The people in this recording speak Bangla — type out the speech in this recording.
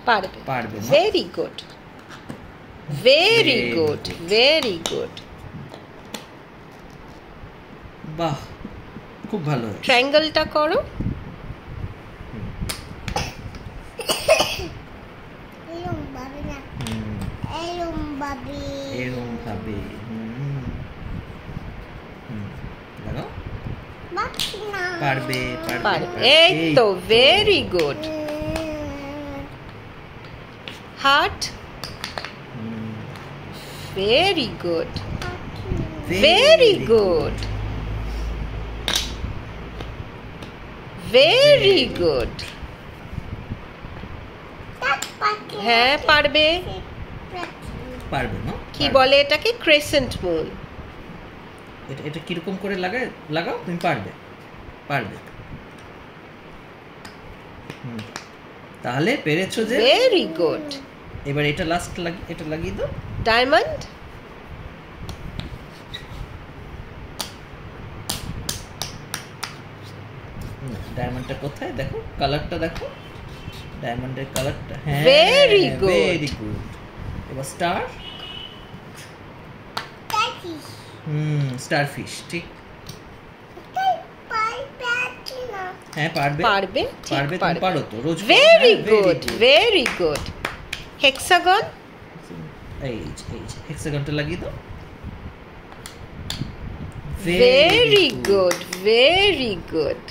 পারবে পারবে না। Very good very good very good বাহ খুব ভালো হয়েছে। ট্রায়াঙ্গেলটা করো এরকম ভাবে লাগাও পারবে পারবে এই তো very good heart very good very good very good হ্যাঁ পারবে পারবে না কি বলে এটাকে ক্রেসেন্ট মুন এটা কিরকম করে লাগাও তুমি পারবে পারবে তাহলে পেরেছো যে ভেরি গুড এবার এটা লাস্ট এটা লাগিয়ে দাও ডায়মন্ড ডায়মন্ডটা কোথায় দেখো কালারটা দেখো ডায়মন্ডের কালারটা হ্যাঁ ভেরি গুড ভেরি গুড এবার স্টার স্টারফিশ ঠিক হ্যাঁ পারবে পারবে পারবে তুমি পারো তো রোজ very good very good hexagon এই হেক্সাগনটা লাগিয়ে দাও ভেরি গুড ভেরি গুড